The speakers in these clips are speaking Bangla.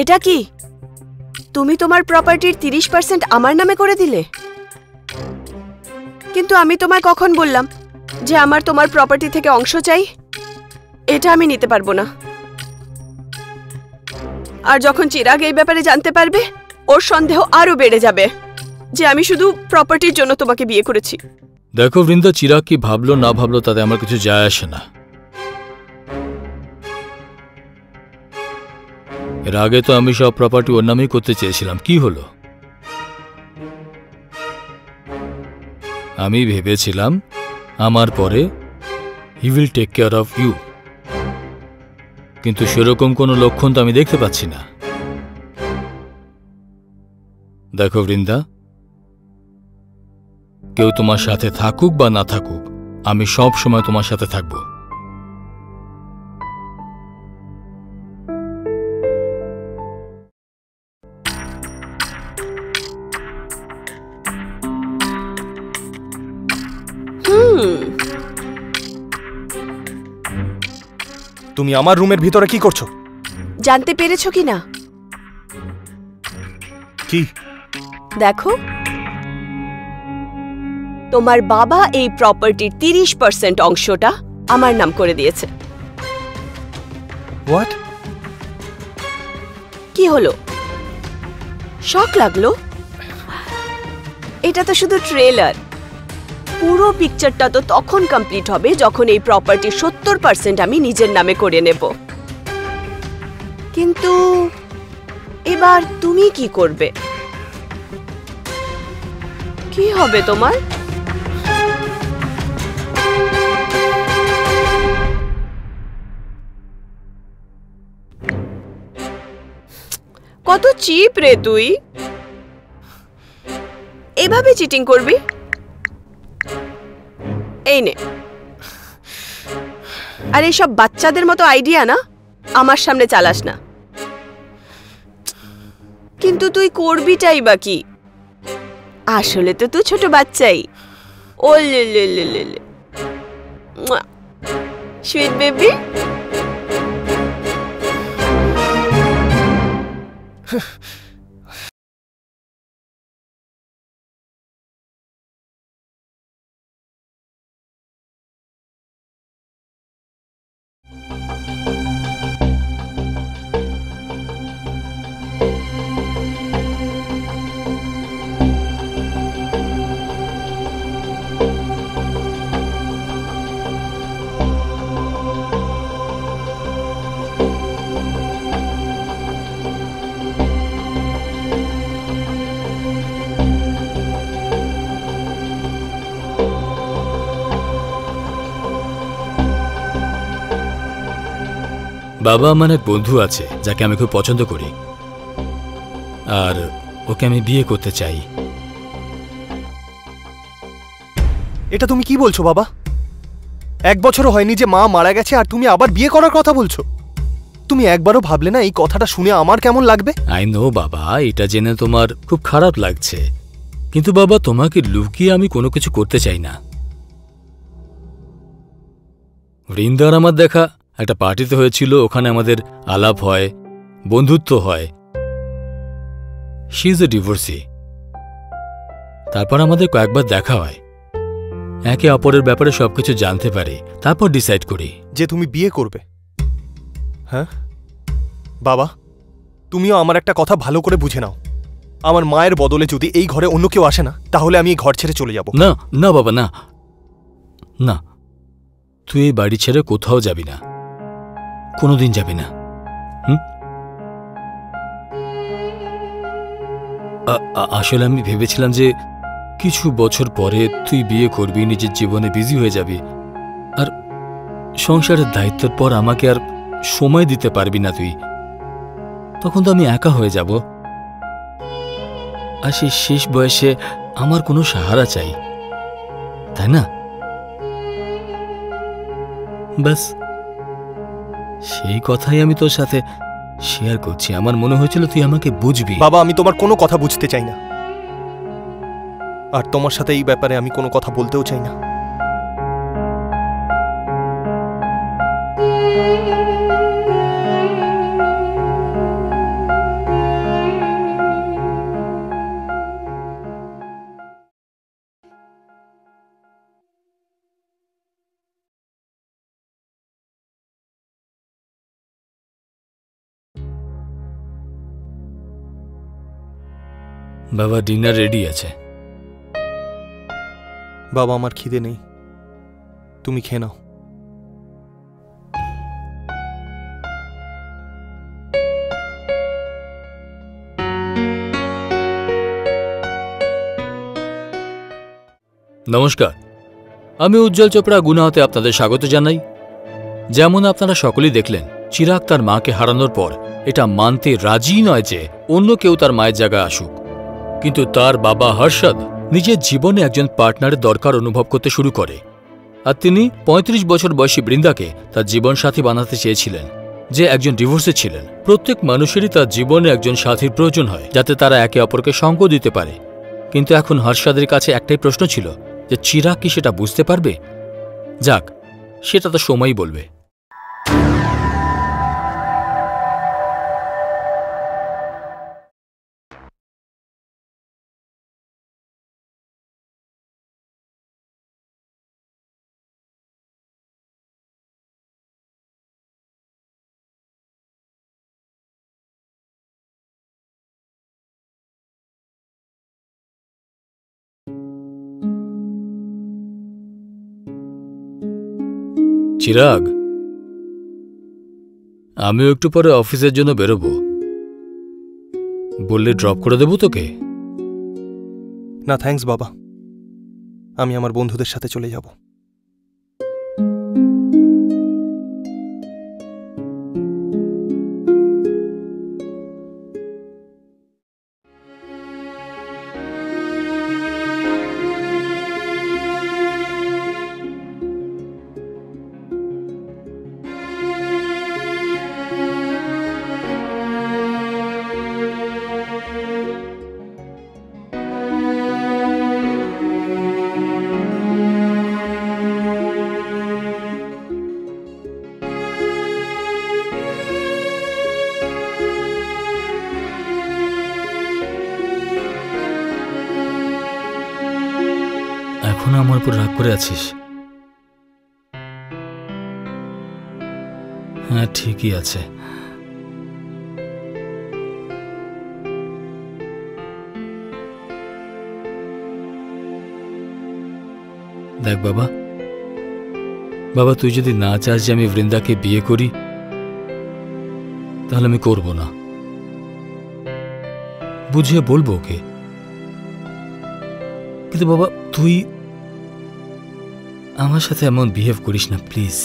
এটা কি তুমি তোমার প্রপার্টির 30% আমার নামে করে দিলে? কিন্তু আমি তোমায় কখন বললাম যে আমার তোমার প্রপার্টি থেকে অংশ চাই? এটা আমি নিতে পারবো না। আর যখন চিরাগ এই ব্যাপারে জানতে পারবে, ওর সন্দেহ আরো বেড়ে যাবে যে আমি শুধু প্রপার্টির জন্য তোমাকে বিয়ে করেছি। দেখো বৃন্দা, চিরাগ কি ভাবলো না ভাবলো তাতে আমার কিছু যায় আসে না। এর আগে তো আমি সব প্রপার্টি ওর নামেই করতে চেয়েছিলাম, কি হলো? আমি ভেবেছিলাম আমার পরে he will take care of you, কিন্তু সেরকম কোনো লক্ষণ তো আমি দেখতে পাচ্ছি না। দেখো বৃন্দা, কেউ তোমার সাথে থাকুক বা না থাকুক, আমি সব সময় তোমার সাথে থাকব। তুমি আমার রুমের ভিতরে কি করছো? জানতে পেরেছো কি না? কি? দেখো, তোমার বাবা এই প্রপার্টির 30% অংশটা আমার নাম করে দিয়েছে। হোয়াট? কি হলো, শক লাগলো? এটা তো শুধু ট্রেলার। পুরো পিকচারটা তো তখন কমপ্লিট হবে যখন এই প্রপার্টির 70% আমি নিজের নামে করে নেব। কিন্তু এবার তুমি কি করবে? কি হবে তোমার? কত চিপ রে তুই! এভাবে চিটিং করবি? এই নে। আর এইসব বাচ্চাদের মতো আইডিয়া না আমার সামনে চালাস না। কিন্তু তুই করবিটাই বা কি? আসলে তো তুই ছোট বাচ্চাই। ও লে লে লে লে লে, সুইট বেবি। বাবা, আমার এক বন্ধু আছে যাকে আমি খুব পছন্দ করি, আর ওকে আমি বিয়ে করতে চাই। এটা তুমি কি বলছো বাবা? 1 বছরও হয়নি যে মা মারা গেছে আর তুমি আবার বিয়ে করার কথা বলছো? তুমি একবারও ভাবলে না এই কথাটা শুনে আমার কেমন লাগবে? আই নো বাবা, এটা জেনে তোমার খুব খারাপ লাগছে, কিন্তু বাবা তোমাকে লুকিয়ে আমি কোনো কিছু করতে চাই না। বৃন্দার আমার দেখা একটা পার্টিতে হয়েছিল, ওখানে আমাদের আলাপ হয়, বন্ধুত্ব হয়। She is a divorcee. তারপর আমাদের কয়েকবার দেখা হয়, একে অপরের ব্যাপারে সবকিছু জানতে পারি, তারপর ডিসাইড করি যে তুমি বিয়ে করবে। হ্যাঁ বাবা, তুমিও আমার একটা কথা ভালো করে বুঝে নাও। আমার মায়ের বদলে যদি এই ঘরে অন্য কেউ আসে না, তাহলে আমি এই ঘর ছেড়ে চলে যাব। না না বাবা, না না, তুই এই বাড়ি ছেড়ে কোথাও যাবি না, কোনোদিন যাবি না। আসলে আমি ভেবেছিলাম যে কিছু বছর পরে তুই বিয়ে করবি, নিজের জীবনে বিজি হয়ে যাবি, আর সংসারের দায়িত্বের পর আমাকে আর সময় দিতে পারবি না তুই, তখন তো আমি একা হয়ে যাব। আর সেই শেষ বয়সে আমার কোনো সাহারা চাই, তাই না? ব্যাস সেই কথাই আমি তোর সাথে শেয়ার করছি। আমার মনে হয়েছিল তুই আমাকে বুঝবি। বাবা, আমি তোমার কোনো কথা বুঝতে চাই না, আর তোমার সাথে এই ব্যাপারে আমি কোনো কথা বলতেও চাই না। বাবা ডিনার রেডি আছে। বাবা আমার খিদে নেই, তুমি খেয়ে নাও। নমস্কার, আমি উজ্জ্বল চোপড়া গুনাহতে আপনাদের স্বাগত জানাই। যেমন আপনারা সকলেই দেখলেন, চিরাগ তার মাকে হারানোর পর এটা মানতে রাজি নয় যে অন্য কেউ তার মায়ের জায়গায় আসুক, কিন্তু তার বাবা হর্ষদ নিজের জীবনে একজন পার্টনারের দরকার অনুভব করতে শুরু করে, আর তিনি ৩৫ বছর বয়সী বৃন্দাকে তার জীবনসাথী বানাতে চেয়েছিলেন, যে একজন ডিভোর্সে ছিলেন। প্রত্যেক মানুষেরই তার জীবনে একজন সাথীর প্রয়োজন হয়, যাতে তারা একে অপরকে সঙ্গ দিতে পারে। কিন্তু এখন হর্ষদের কাছে একটাই প্রশ্ন ছিল যে চিরাগ কি সেটা বুঝতে পারবে? যাক, সেটা তো সময়ই বলবে। চিরাগ, আমিও একটু পরে অফিসের জন্য বেরোবো, বললে ড্রপ করে দেবো তোকে? না থ্যাঙ্কস বাবা, আমি আমার বন্ধুদের সাথে চলে যাব। এখন আমার উপর রাগ করে আছিস? হ্যাঁ, ঠিকই আছে। দেখ বাবা, তুই যদি না চাস যে আমি বৃন্দাকে বিয়ে করি, তাহলে আমি করব না। বুঝিয়ে বলবো ওকে, কিন্তু বাবা তুই আমার সাথে এমন বিহেভ করিস না প্লিজ।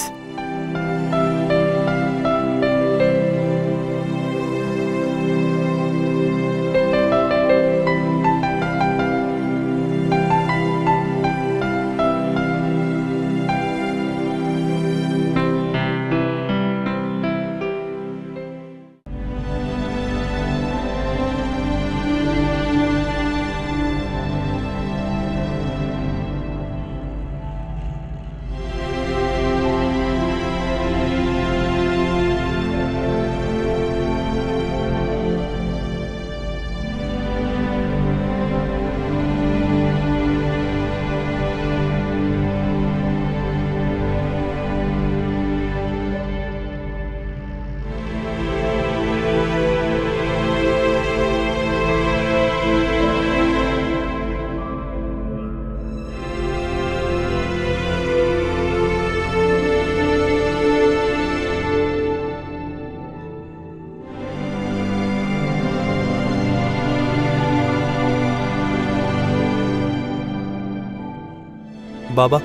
বাবা।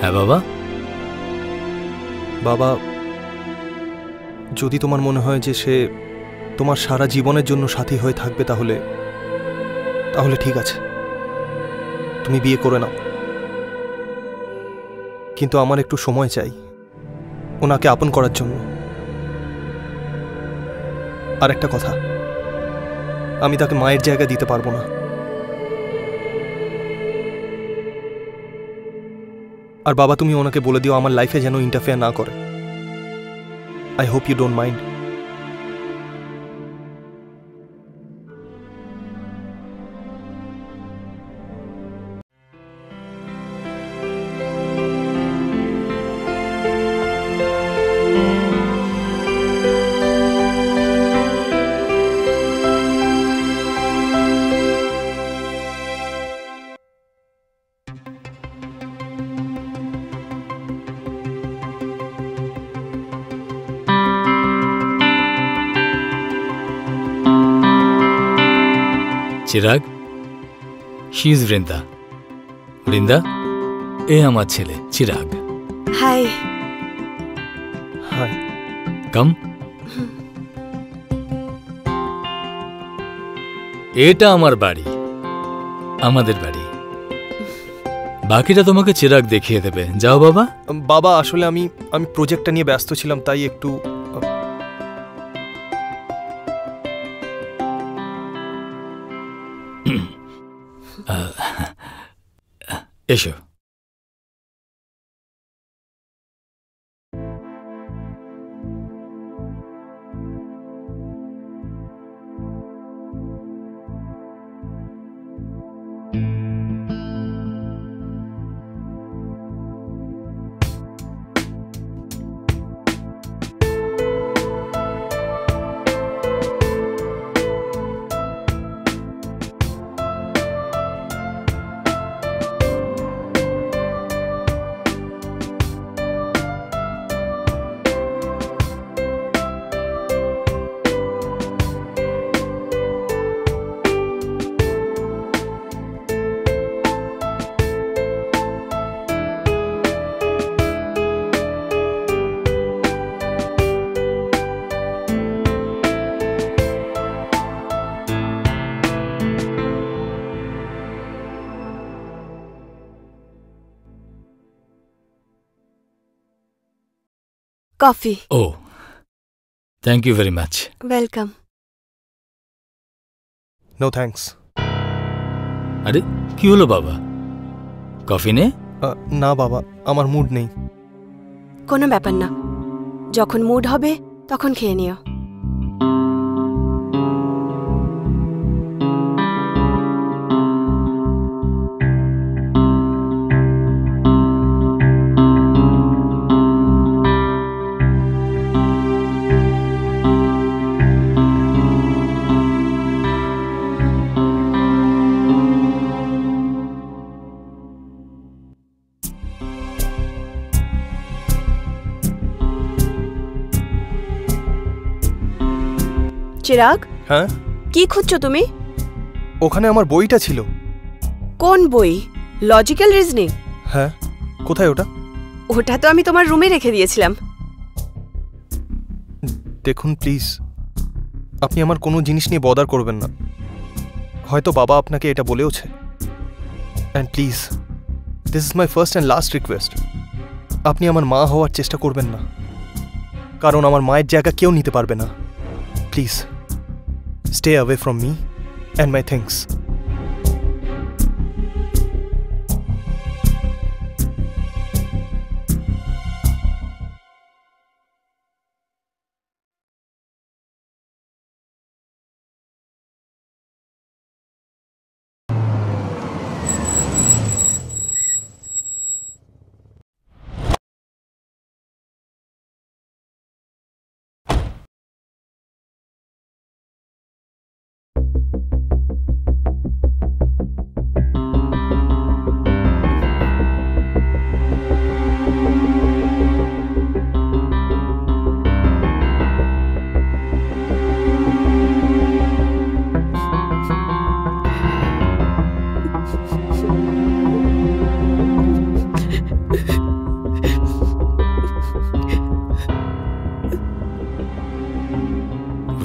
হ্যাঁ বাবা। বাবা, যদি তোমার মনে হয় যে সে তোমার সারা জীবনের জন্য সাথী হয়ে থাকবে, তাহলে ঠিক আছে, তুমি বিয়ে করে নাও। কিন্তু আমার একটু সময় চাই ওনাকে আপন করার জন্য। আর একটা কথা, আমি তাকে মায়ের জায়গা দিতে পারবো না। আর বাবা, তুমি ওনাকে বলে দিও আমার লাইফে যেন ইন্টারফেয়ার না করে। I hope you don't mind. Chirag, she is Brinda. Brinda, এ আমার ছেলে চিরাগ। হাই। হাই। কাম। এটা আমার বাড়ি, আমাদের বাড়ি। বাকিটা তোমাকে চিরাগ দেখিয়ে দেবে। যাও বাবা। বাবা, আসলে আমি প্রজেক্টটা নিয়ে ব্যস্ত ছিলাম, তাই একটু এসো। কফি। ও, thank you very much. Welcome. No thanks. আরে কি হলো বাবা, কফি নে। না বাবা, আমার মুড নেই। কোনো ব্যাপার না, যখন মুড হবে তখন খেয়ে নিও। চিরাগ, হ্যাঁ? কি খুঁজছো তুমি? ওখানে আমার বইটা ছিল। কোন বই? Logical reasoning? হ্যাঁ। কোথায় ওটা? ওটা তো আমি তোমার রুমে রেখে দিয়েছিলাম। দেখুন প্লিজ, আপনি আমার কোনো জিনিস নিয়ে বদার করবেন না। হয়তো বাবা আপনাকে এটা বলেওছে। And please, this is my first and last request, আপনি আমার মা হওয়ার চেষ্টা করবেন না, কারণ আমার মায়ের জায়গা কেউ নিতে পারবে না। Please stay away from me and my things.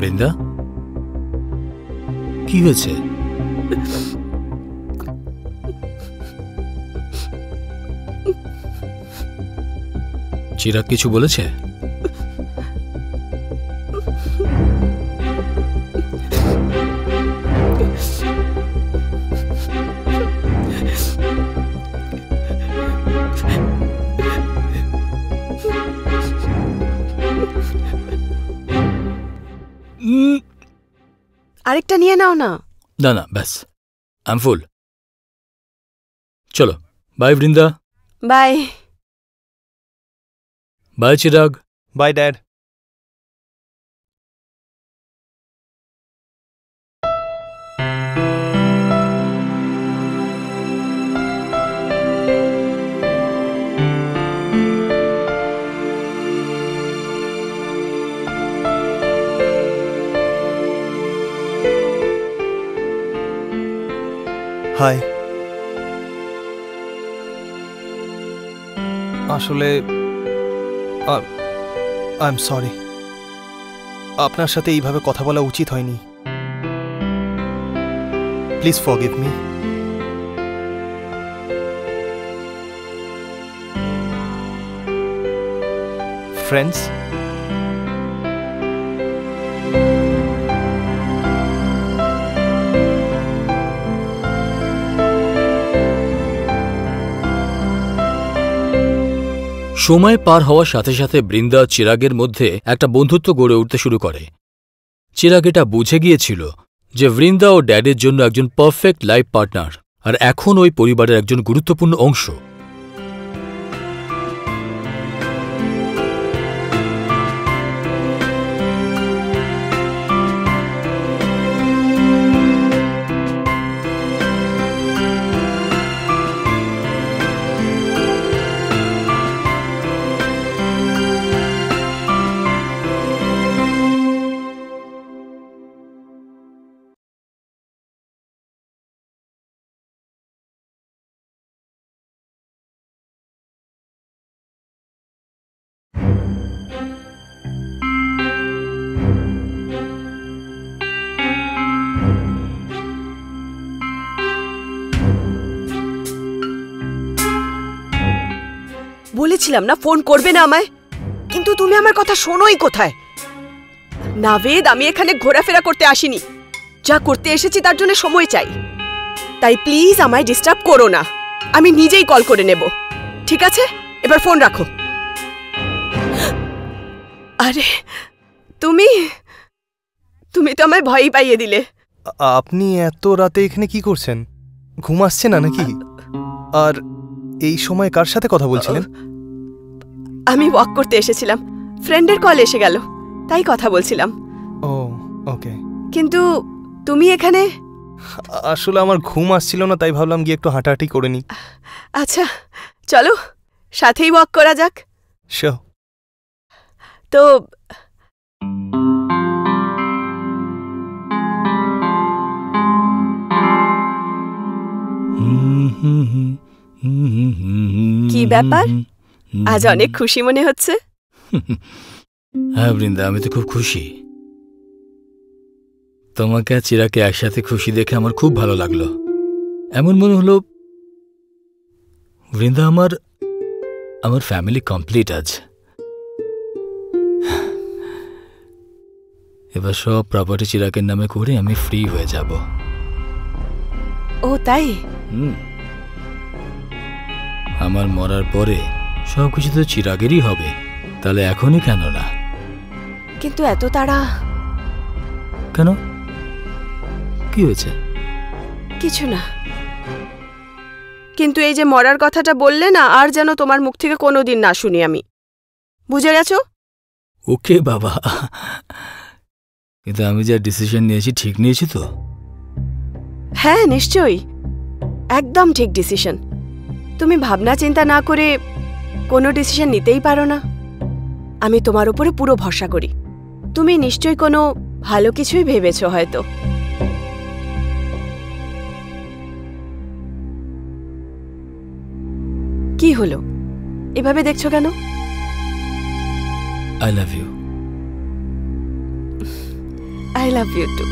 Brinda, কি হয়েছে? চিরাগ কিছু বলেছে? আরেকটা নিয়ে নাও না। না না, ব্যাস, আই এম ফুল। চলো, bye Brinda. Bye. Bye Chirag. Bye dad. Hi. আসলে আই এম সরি, আপনার সাথে এইভাবে কথা বলা উচিত হয়নি। Please forgive me. ফ্রেন্ডস, সময় পার হওয়ার সাথে সাথে বৃন্দা চিরাগের মধ্যে একটা বন্ধুত্ব গড়ে উঠতে শুরু করে। চিরাগ এটা বুঝে গিয়েছিল যে বৃন্দা ও ড্যাডের জন্য একজন পারফেক্ট লাইফ পার্টনার, আর এখন ওই পরিবারের একজন গুরুত্বপূর্ণ অংশ। বলেছিলাম না ফোন করবে না আমায়, কিন্তু তুমি আমার কথা শোনোই কোথায়? নাভেদ, আমি এখানে ঘোরাফেরা করতে আসিনি। যা করতে এসেছি তার জন্য সময় চাই, তাই প্লিজ আমায় ডিস্টার্ব করো না। আমি নিজেই কল করে নেব, ঠিক আছে? এবার ফোন রাখো। আরে তুমি তুমি তো আমায় ভয়ই পাইয়ে দিলে। আপনি এত রাতে এখানে কি করছেন? ঘুম আসছে না নাকি? আর এই সময় কার সাথে কথা বলছিলেন? আমি ওয়াক করতে এসেছিলাম, ফ্রেন্ডের কল এসে গেল, তাই কথা বলছিলাম। ও ওকে। কিন্তু তুমি এখানে? আসলে আমার ঘুম আসছিল না, তাই ভাবলাম গিয়ে একটু হাঁটাহাঁটি করে নিই। আচ্ছা চলো, সাথেই ওয়াক করা যাক। শিওর। তো কি ব্যাপার, আজ অনেক খুশি মনে হচ্ছে? হ্যাঁ বৃন্দা, আমি তো খুব খুশি। তোমাকে আর চিরাকে একসাথে খুশি দেখে আমার খুব ভালো লাগলো। এমন মনে হলো বৃন্দা আমার ফ্যামিলি কমপ্লিট আজ। এবার সব প্রপার্টি চিরাকের নামে করে আমি ফ্রি হয়ে যাব। ও তাই? আমার মরার পরে সবকিছু তো চিরাগেরই হবে, তাহলে এখনই কেন না? কিন্তু এত তাড়া কেন? কি হয়েছে? কিছু না, কিন্তু এই যে মরার কথাটা বললে না, আর যেন তোমার মুখ থেকে কোনোদিন না শুনি আমি। বুঝে গেছো? ওকে বাবা, কিন্তু আমি যা ডিসিশন নিয়েছি ঠিক নিয়েছি তো? হ্যাঁ নিশ্চয়ই, একদম ঠিক ডিসিশন। তুমি ভাবনা চিন্তা না করে কোনো ডিসিশন নিতেই পারো না। আমি তোমার উপরে পুরো ভরসা করি। তুমি নিশ্চয়ই কোনো ভালো কিছুই ভেবেছো হয়তো। কি হলো, এভাবে দেখছো কেন? I love you. I love you too.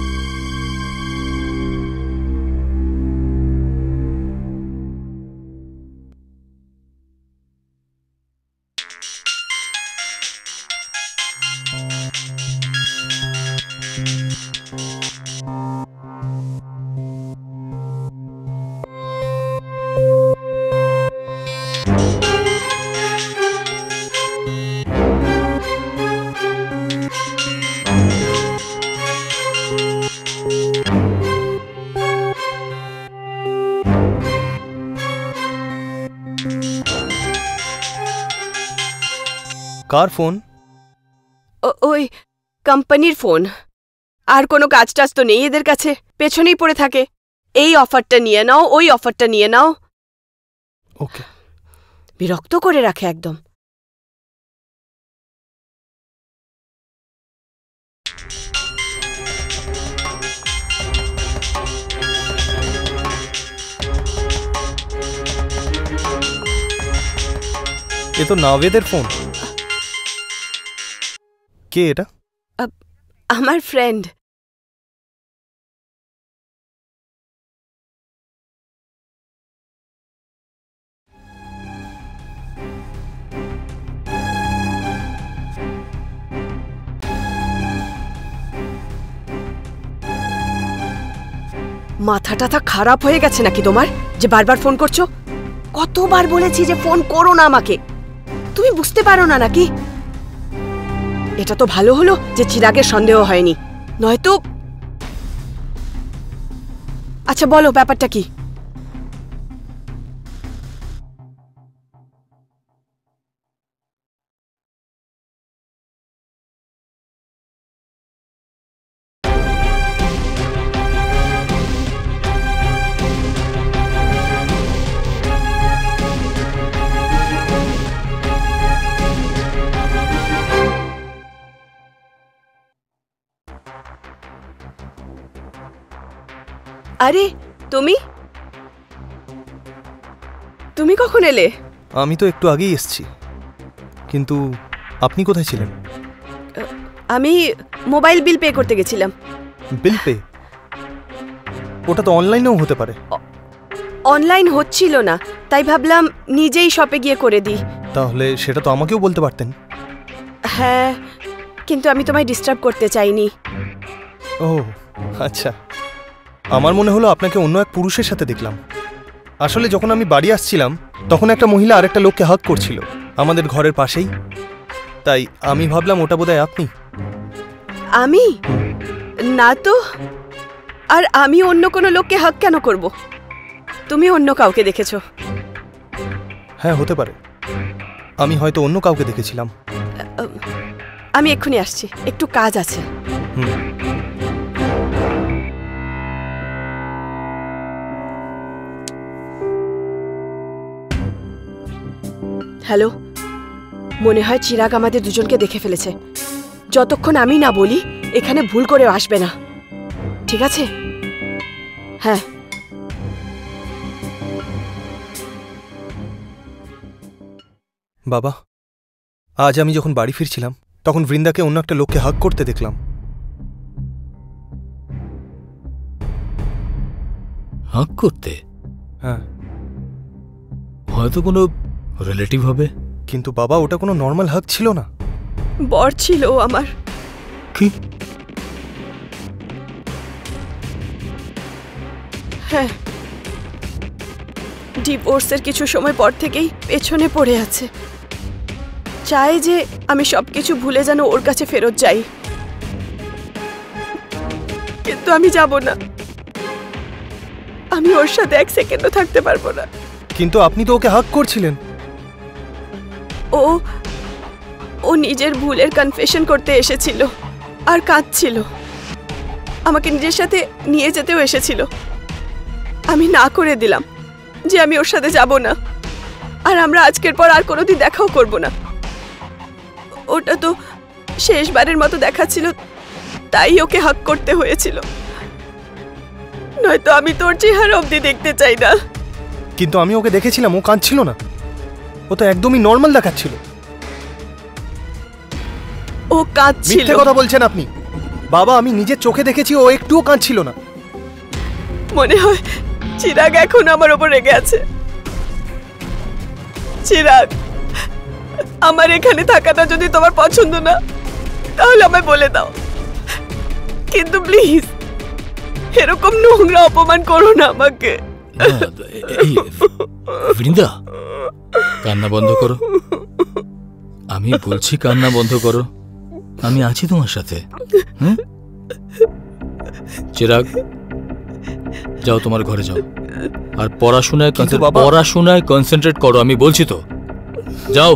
কার ফোন? ওই কোম্পানির ফোন। আর কোনো কাজ টাজ তো নেই এদের কাছে, পেছনেই পড়ে থাকে। এই অফারটা নিয়ে নাও, ওই অফারটা নিয়ে নাও। ওকে। বিরক্ত করে রাখে একদম। এ তো নাভেদের ফোন। কে এটা? আমার ফ্রেন্ড। মাথা টাথা খারাপ হয়ে গেছে নাকি তোমার যে বারবার ফোন করছো? কতবার বলেছি যে ফোন করো না আমাকে, তুমি বুঝতে পারো না নাকি? এটা তো ভালো হলো যে চিরাগের সন্দেহ হয়নি, নয়তো। আচ্ছা বলো ব্যাপারটা কি? আরে তুমি তুমি কখন এলে? আমি তো একটু আগেই এসেছি, কিন্তু আপনি কোথায় ছিলেন? আমি মোবাইল বিল পে করতে গেছিলাম। Bill pay? ওটা তো অনলাইনেও হতে পারে। অনলাইন হচ্ছিল না, তাই ভাবলাম নিজেই শপে গিয়ে করে দিই। তাহলে সেটা তো আমাকেও বলতে পারতেন। হ্যাঁ, কিন্তু আমি তোমায় ডিস্টার্ব করতে চাইনি। ও আচ্ছা, আমার মনে হলো আপনাকে অন্য এক পুরুষের সাথে দেখলাম। আসলে যখন আমি বাড়ি আসছিলাম তখন একটা মহিলা আরেকটা লোককে হাগ করছিল আমাদের ঘরের পাশেই, তাই আমি ভাবলাম ওটা বোধহয় আপনি। আমি? না তো। আর আমি অন্য কোনো লোককে হাগ কেন করব? তুমি অন্য কাউকে দেখেছো? হ্যাঁ হতে পারে, আমি হয়তো অন্য কাউকে দেখেছিলাম। আমি এক্ষুনি আসছি, একটু কাজ আছে। হ্যালো, মনে হয় চিরাগ আমাদের দুজনকে দেখে ফেলেছে। যতক্ষণ আমি না বলি এখানে ভুল করে আসবে না, ঠিক আছে? হ্যাঁ। বাবা, আজ আমি যখন বাড়ি ফিরছিলাম তখন বৃন্দাকে অন্য একটা লোককে হাগ করতে দেখলাম। হাগ করতে? হ্যাঁ। হয়তো কোনো রিলেটিভ হবে। কিন্তু বাবা, ওটা কোনো নর্মাল হাগ ছিল না। বর ছিল আমার। কি? হ্যাঁ, ডিভোর্সের কিছু সময় পর থেকেই পেছনে পড়ে আছে, চাই যে আমি সবকিছু ভুলে যেন ওর কাছে ফেরত যাই, কিন্তু আমি যাব না। আমি ওর সাথে এক সেকেন্ডও থাকতে পারবো না। কিন্তু আপনি তো ওকে হাগ করছিলেন। ও নিজের ভুলের কনফেশন করতে এসেছিল আর কাঁদছিল, আমাকে নিজের সাথে নিয়ে যেতেও এসেছিল। আমি না করে দিলাম যে আমি ওর সাথে যাব না, আর আমরা আজকের পর আর কোনোদিন দেখাও করব না। ওটা তো শেষবারের মতো দেখাচ্ছিল, তাই ওকে হাগ করতে হয়েছিল, নয়তো আমি তোর চেহারা অবধি দেখতে চাই না। কিন্তু আমি ওকে দেখেছিলাম, ও কাঁদছিল না, ও তো একদমই নর্মাল দেখাচ্ছিল। ও কাঁদছিল। মিথ্যে কথা বলছেন আপনি। বাবা, আমি নিজের চোখে দেখেছি, ও একটুও কাঁদছিল না। মনে হয় চিরাগ এখন আমার ওপর রেগে আছে। চিরাগ, আমার এখানে থাকাটা যদি তোমার পছন্দ না, তাহলে আমায় বলে দাও, কিন্তু প্লিজ এরকম নোংরা অপমান করো না আমাকে। বৃন্দা, কান্না বন্ধ করো। আমি বলছি কান্না বন্ধ করো, আমি আছি তোমার সাথে। চিরাগ, যাও তোমার ঘরে যাও, আর পড়াশোনায় কনসেন্ট্রেট করো, আমি বলছি তো, যাও।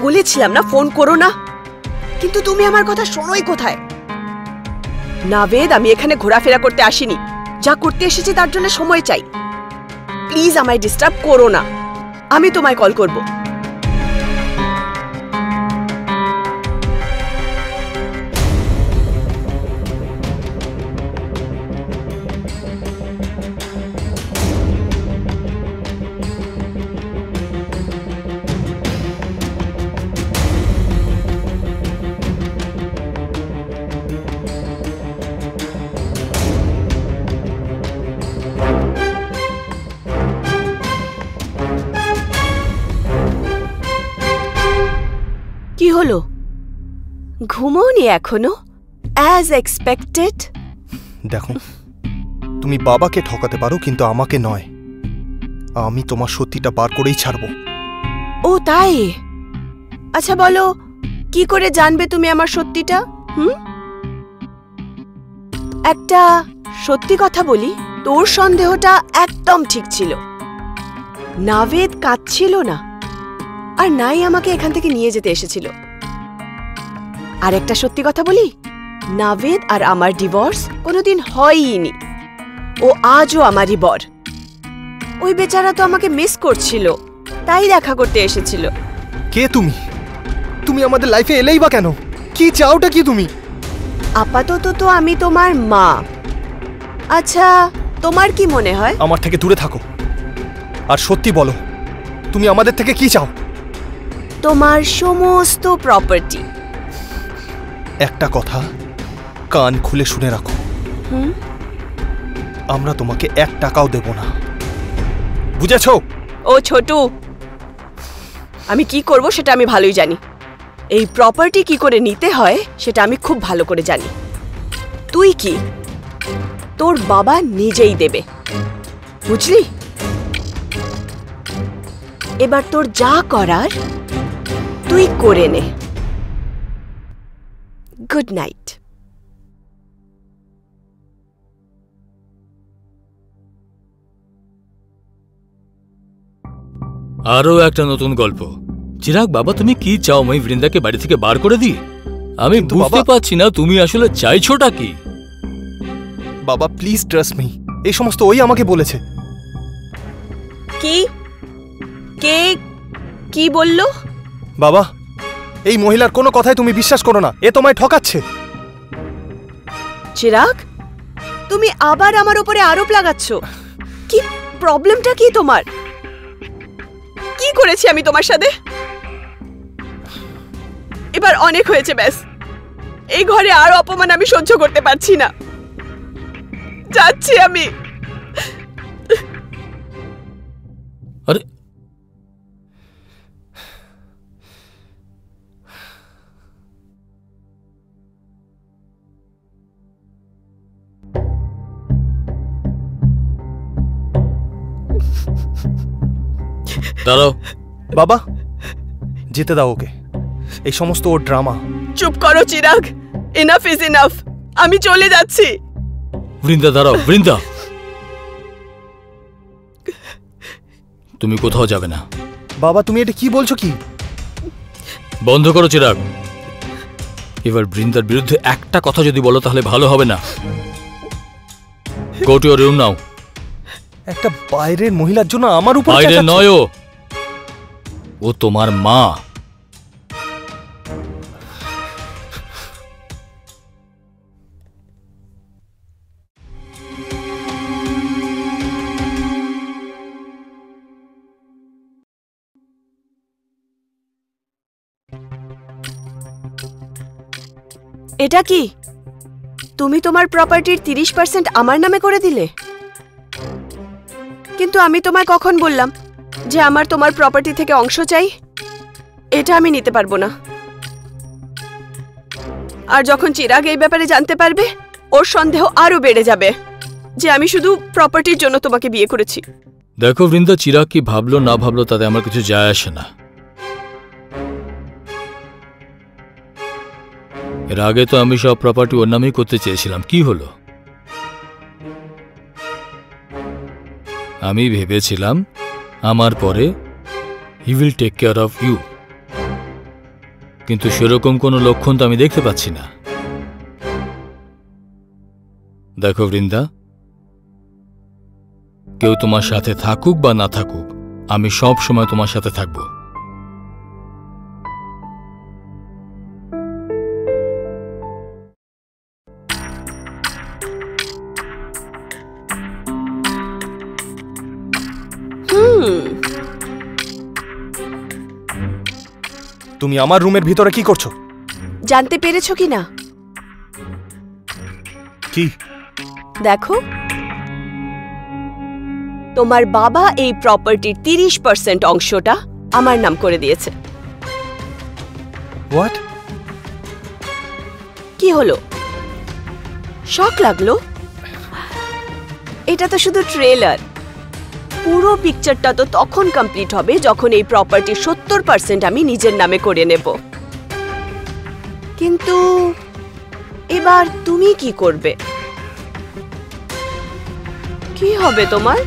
বলেছিলাম না ফোন করো না, কিন্তু তুমি আমার কথা শোনোই কোথায়? নাভেদ, আমি এখানে ঘোরাফেরা করতে আসিনি, যা করতে এসেছি তার জন্য সময় চাই। প্লিজ আমায় ডিস্টার্ব করো না, আমি তোমায় কল করব। কি হলো, ঘুমোনি এখনো? As expected. দেখো, তুমি বাবাকে ঠকাতে পারো কিন্তু আমাকে নয়। আমি তোমার সত্যিটা বার করেই ছাড়বো। ও তাই? আচ্ছা বলো, কি করে জানবে তুমি আমার সত্যিটা? একটা সত্যি কথা বলি, তোর সন্দেহটা একদম ঠিক ছিল। নাভেদ কাঁদছিল না, আর নাই আমাকে এখান থেকে নিয়ে যেতে এসেছিল। আর একটা সত্যি কথা বলি, নাভেদ আর আমার ডিভোর্স কোনোদিন হয়ইনি। ও আজও আমারই বর। ওই বেচারা তো আমাকে মিস করছিল, তাই দেখা করতে এসেছিল। কে তুমি? তুমি আমাদের লাইফে এলেই বা কেন? কি চাওটা কি তুমি? আপাতত তো আমি তোমার মা। আচ্ছা, তোমার কি মনে হয়? আমার থেকে দূরে থাকো আর সত্যি বলো, তুমি আমাদের থেকে কি চাও? তোমার সমস্ত প্রপার্টি। একটা কথা কান খুলে শুনে রাখো, আমরা তোমাকে 1 টাকাও দেব না, বুঝেছো? ও ছোটু, আমি কি করব সেটা আমি ভালোই জানি। এই প্রপার্টি কি করে নিতে হয় সেটা আমি খুব ভালো করে জানি। তুই কি, তোর বাবা নিজেই দেবে, বুঝলি? এবার তোর যা করার তুই করে নে। Good night. আরও একটা নতুন গল্প। চিরাগ বাবা, তুমি কি চাও? আমি বৃন্দাকে বাড়ি থেকে বার করে দিই? আমি বুঝতে পারছি না তুমি আসলে চাইছোটা কি। বাবা প্লিজ ট্রাস্ট মি, এই সমস্ত ওই আমাকে বলেছে। কি? কে কি বললো? বাবা, এই মহিলার কোনো কথাই তুমি বিশ্বাস করো না, এ তোমায় ঠকাচ্ছে। চিরাগ, তুমি আবার আমার উপরে আরোপ লাগাচ্ছ। কি প্রবলেমটা কি তোমার? কি করেছি আমি তোমার সাথে? এবার অনেক হয়েছে, ব্যাস। এই ঘরে আর অপমান আমি সহ্য করতে পারছি না, যাচ্ছি আমি। আরে দাঁড়াও বাবা, যেতে দাও ওকে, এই সমস্ত ওর ড্রামা। চুপ করো চিরাগ, এনাফ ইজ এনাফ। আমি চলে যাচ্ছি। বৃন্দা দাঁড়াও, বৃন্দা তুমি কোথাও যাবে না। বাবা তুমি এটা কি বলছো? কি বন্ধ করো চিরাগ। এবার বৃন্দার বিরুদ্ধে একটা কথা যদি বলো তাহলে ভালো হবে না। গো টু ইওর রুম নাও। একটা বাইরের মহিলার জন্য আমার উপর বাইরে নয়, ও তোমার মা। এটা কি? তুমি তোমার প্রপার্টির 30% আমার নামে করে দিলে? কিন্তু আমি তোমায় কখন বললাম যে আমার তোমার প্রপার্টি থেকে অংশ চাই? এটা আমি নিতে পারবো না। আর যখন চিরাগ এই ব্যাপারে জানতে পারবে, ওর সন্দেহ আরো বেড়ে যাবে যে আমি শুধু প্রপার্টির জন্য তোমাকে বিয়ে করেছি। দেখো বৃন্দা, চিরাগ কি ভাবলো না ভাবলো তাতে আমার কিছু যায় আসে না। এর আগে তো আমি সব প্রপার্টি ওর নামেই করতে চেয়েছিলাম, কি হলো? আমি ভেবেছিলাম আমার পরে he will take care of you, কিন্তু সেরকম কোনো লক্ষণ তো আমি দেখতে পাচ্ছি না। দেখো বৃন্দা, কেউ তোমার সাথে থাকুক বা না থাকুক, আমি সব সময় তোমার সাথে থাকব। তুমি আমার রুমের ভিতরে কি করছো? জানতে পেরেছো কি না? কি? দেখো, তোমার বাবা এই প্রপার্টির 30% অংশটা আমার নাম করে দিয়েছে। হোয়াট? কি হলো, শক লাগলো? এটা তো শুধু ট্রেলার। পুরো পিকচারটা তো তখন কমপ্লিট হবে যখন এই প্রপার্টির 70% আমি নিজের নামে করে নেব। কিন্তু এবার তুমি কি করবে? কি হবে তোমার?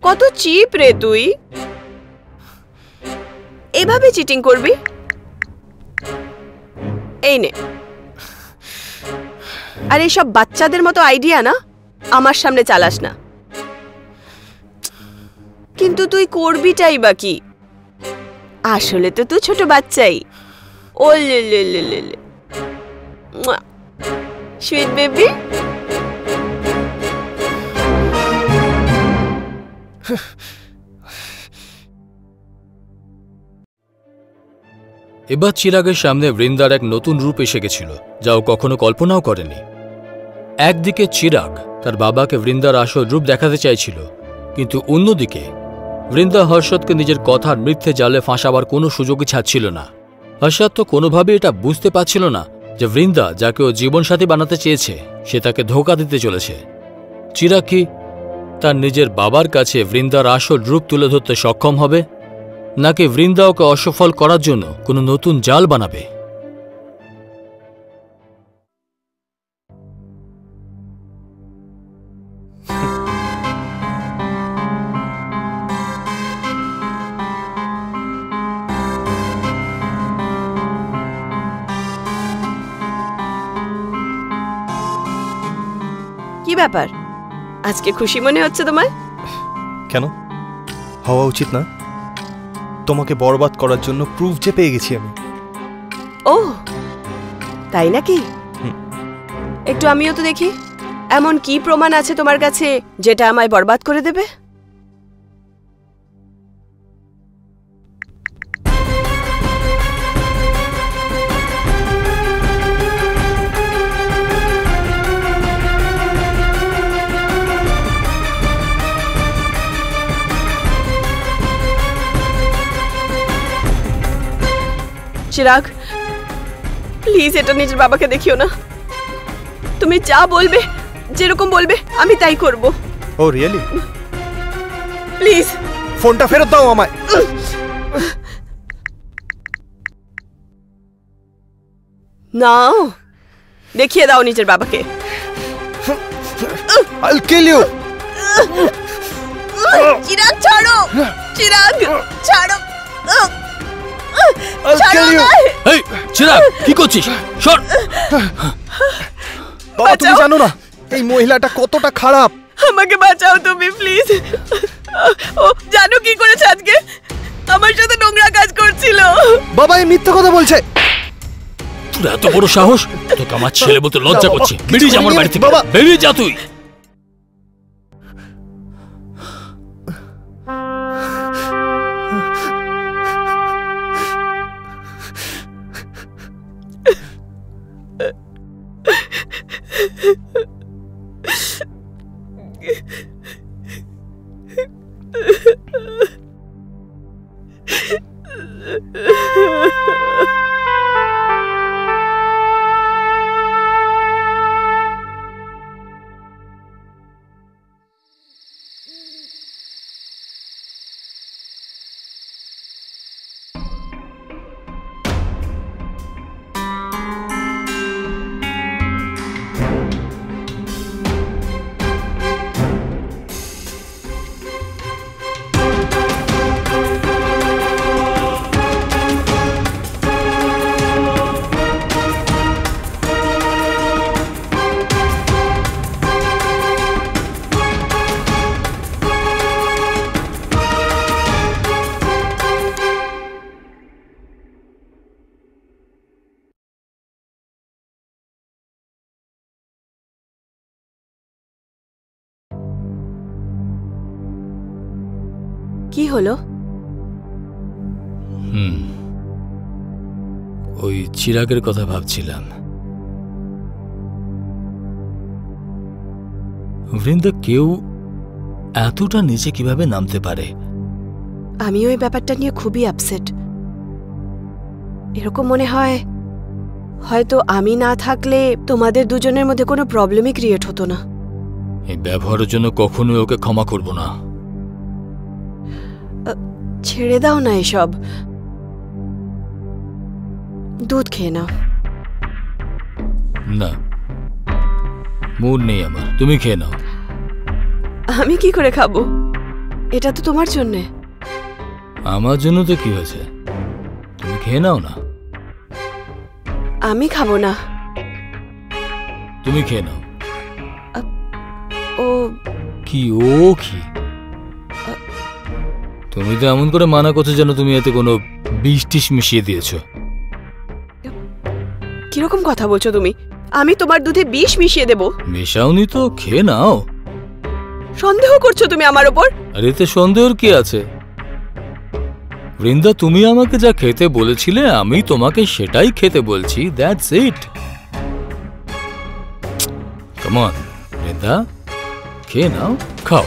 কত চিপ রে তুই! এভাবে চিটিং করবি? এই নে। আর এইসব বাচ্চাদের মতো আইডিয়া না আমার সামনে চালাস না। কিন্তু তুই করবিটাই বা কি? আসলে তো তুই ছোট বাচ্চাই। ও লে লে লে লে লে, সুইট বেবি। এবার চিরাগের সামনে বৃন্দার এক নতুন রূপ এসে গেছিল, যা ও কখনো কল্পনাও করেনি। একদিকে চিরাগ তার বাবাকে বৃন্দার আসল রূপ দেখাতে চাইছিল, কিন্তু অন্যদিকে বৃন্দা হর্ষদকে নিজের কথার মিথ্যে জালে ফাঁসাবার কোনো সুযোগই ছাড়ছিল না। হর্ষদ তো কোনোভাবে এটা বুঝতে পারছিল না যে বৃন্দা, যাকে ও জীবনসাথী বানাতে চেয়েছে, সে তাকে ধোঁকা দিতে চলেছে। চিরাগ কি তার নিজের বাবার কাছে বৃন্দার আসল রূপ তুলে ধরতে সক্ষম হবে, নাকি বৃন্দা ওকে অসফল করার জন্য কোনো নতুন জাল বানাবে? কি ব্যাপার, আজকে খুশি মনে হচ্ছে তোমার? কেন, হওয়া উচিত না? তোমাকে বরবাদ করার জন্য প্রুফ যে পেয়ে গেছি আমি। ও তাই নাকি? একটু আমিও তো দেখি, এমন কি প্রমাণ আছে তোমার কাছে যেটা আমায় বরবাদ করে দেবে? চিরাগ, প্লিজ এটা নিজের বাবাকে দেখিও না। তুমি যা বলবে, যেরকম বলবে আমি তাই করব। ও রিয়েলি? প্লিজ ফোনটা ফেরত দাও আমায়। নাও, দেখিয়ে দাও নিজের বাবাকে। I'll kill you! চিরাগ ছাড়ো, চিরাগ ছাড়ো। I'll kill you! এই চিরাগ, কি করছিস? সর! বাবা, তুমি জানো না এই মহিলাটা কতটা খারাপ। আমাকে বাঁচাও তুমি, প্লিজ। ও জানো কি করেছে আজকে? আমার সাথে নোংরা কাজ করছিল। বাবা এই মিথ্যা কথা বলছে। তোর এত বড় সাহস! তোকে আমার ছেলে বলতে লজ্জা করছে। বেরিয়ে যা আমার বাড়ি থেকে, বাবা। বেরিয়ে যা তুই। কি হলো? ওই চিরাগের কথা ভাবছিলাম। বৃন্দা, কেউ এতটা নিচে কিভাবে নামতে পারে? আমি ওই ব্যাপারটা নিয়ে খুবই আপসেট। এরকম মনে হয় হয়তো আমি না থাকলে তোমাদের দুজনের মধ্যে কোনো প্রবলেমই ক্রিয়েট হতো না। এই ব্যবহারের জন্য কখনোই ওকে ক্ষমা করব না। ছেড়ে দাও না এসব, দুধ খেয়ে নাও। না, মুড নেই আমার, তুমি খেয়ে নাও। আমি কি করে খাবো? এটা তো তোমার জন্যে। আমার জন্য তো কি হয়েছে, তুমি খেয়ে নাও না। আমি খাবো না। তুমি খেয়ে নাও। ও কি? ও কি? তুমি তো এমন করে মানা করছো যেন তুমি এতে কোনো বিষ টিষ মিশিয়ে দিয়েছো। কিরকম কথা বলছো তুমি? আমি তোমার দুধে বিষ মিশিয়ে দেব? মেশাওনি তো, খেয়ে নাও। সন্দেহ করছো তুমি আমার ওপর? আর এতে সন্দেহের কি আছে? বৃন্দা, তুমি আমাকে যা খেতে বলেছিলে আমি তোমাকে সেটাই খেতে বলছি, that's it. Come on Brinda, খেয়ে নাও, খাও।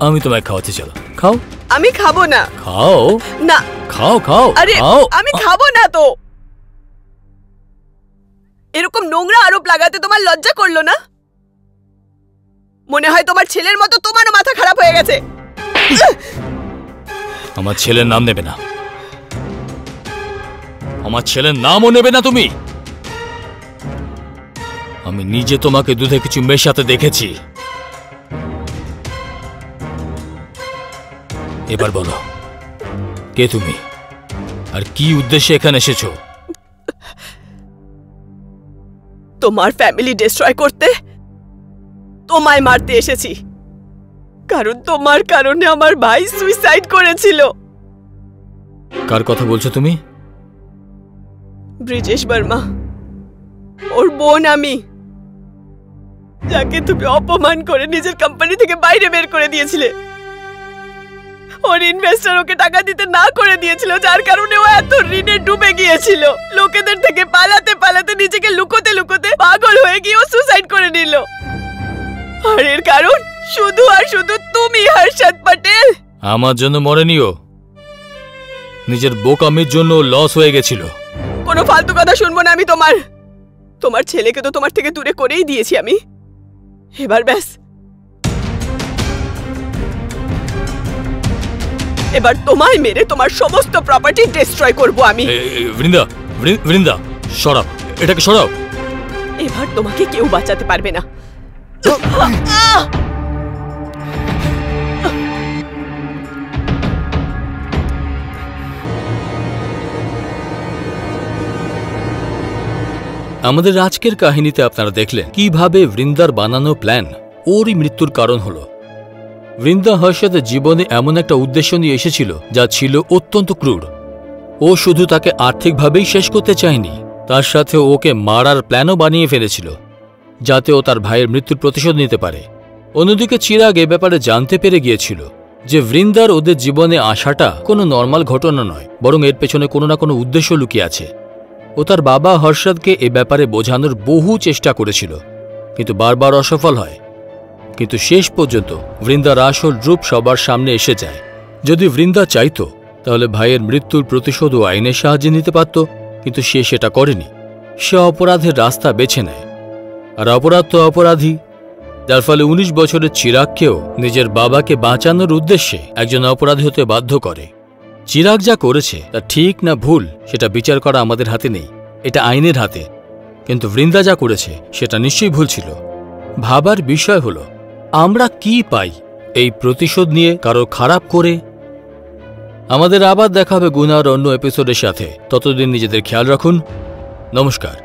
আমি তোমায় খাওয়াতে চলো, খাও। আমি খাবো না। খাও না। খাও খাও। আরে খাও। আমি খাবো না তো। এরকম নোংরা আরোপ লাগাতে তোমার লজ্জা করলো না? মনে হয় তোমার ছেলের মতো তোমারও মাথা খারাপ হয়ে গেছে। আমার ছেলের নাম নেবে না, আমার ছেলের নামও নেবে না তুমি। আমি নিজে তোমাকে দুধে কিছু মেশাতে দেখেছি। এবার বলো, কে তুমি আর কি উদ্দেশ্যে এখানে এসেছো? তোমার ফ্যামিলি ডিস্ট্রয় করতে, তোমায় মারতে এসেছি। কারণ তোমার কারণে আমার ভাই সুইসাইড করেছিল। কার কথা বলছো তুমি? ব্রিজেশ বর্মা, ওর বোন আমি, যাকে তুমি অপমান করে নিজের কোম্পানি থেকে বাইরে বের করে দিয়েছিলে। ওর ইনভেস্টর ওকে টাকা দিতে না করে দিয়েছিল, যার কারণে ও এত ঋণে ডুবে গিয়েছিল। লোকেদের থেকে পালাতে পালাতে নিজেকে লুকোতে লুকোতে পাগল হয়ে গিয়ে ও সুসাইড করে নিল। আর এর কারণ শুধু আর শুধু তুমি, হর্ষদ পটেল। আমার জন্য মরেনিও, নিজের বোকামির জন্য লস হয়ে গেছিল। কোনো ফালতু কথা শুনবো না আমি তোমার। তোমার ছেলেকে তো তোমার থেকে দূরে করেই দিয়েছি আমি। এবার ব্যাস, এবার তোমায় মেরে তোমার সমস্ত প্রপার্টি ডিস্ট্রয় করব আমি। বৃন্দা, বৃন্দা সরাও, এটাকে সরাও। এবার তোমাকে কেউ বাঁচাতে পারবে না। আমাদের আজকের কাহিনীতে আপনারা দেখলেন কিভাবে বৃন্দার বানানো প্ল্যান ওরই মৃত্যুর কারণ হলো। বৃন্দা হর্ষদের জীবনে এমন একটা উদ্দেশ্য নিয়ে এসেছিল যা ছিল অত্যন্ত ক্রূর। ও শুধু তাকে আর্থিকভাবেই শেষ করতে চায়নি, তার সাথে ওকে মারার প্ল্যানও বানিয়ে ফেলেছিল যাতে ও তার ভাইয়ের মৃত্যুর প্রতিশোধ নিতে পারে। অন্যদিকে চিরাগ এ ব্যাপারে জানতে পেরে গিয়েছিল যে বৃন্দার ওদের জীবনে আসাটা কোনো নর্মাল ঘটনা নয়, বরং এর পেছনে কোনো না কোনো উদ্দেশ্য লুকিয়ে আছে। ও তার বাবা হর্ষদকে এ ব্যাপারে বোঝানোর বহু চেষ্টা করেছিল, কিন্তু বারবার অসফল হয়। কিন্তু শেষ পর্যন্ত বৃন্দার আসল রূপ সবার সামনে এসে যায়। যদি বৃন্দা চাইতো তাহলে ভাইয়ের মৃত্যুর প্রতিশোধ ও আইনের সাহায্যে নিতে পারত, কিন্তু সে সেটা করেনি। সে অপরাধের রাস্তা বেছে নেয়, আর অপরাধ তো অপরাধী, যার ফলে ১৯ বছরের চিরাগকেও নিজের বাবাকে বাঁচানোর উদ্দেশ্যে একজন অপরাধী হতে বাধ্য করে। চিরাগ যা করেছে তা ঠিক না ভুল সেটা বিচার করা আমাদের হাতে নেই, এটা আইনের হাতে। কিন্তু বৃন্দা যা করেছে সেটা নিশ্চয়ই ভুল ছিল। ভাবার বিষয় হলো আমরা কি পাই এই প্রতিশোধ নিয়ে কারো খারাপ করে। আমাদের আবার দেখা হবে গুনার অন্য এপিসোডের সাথে। ততদিন নিজেদের খেয়াল রাখুন। নমস্কার।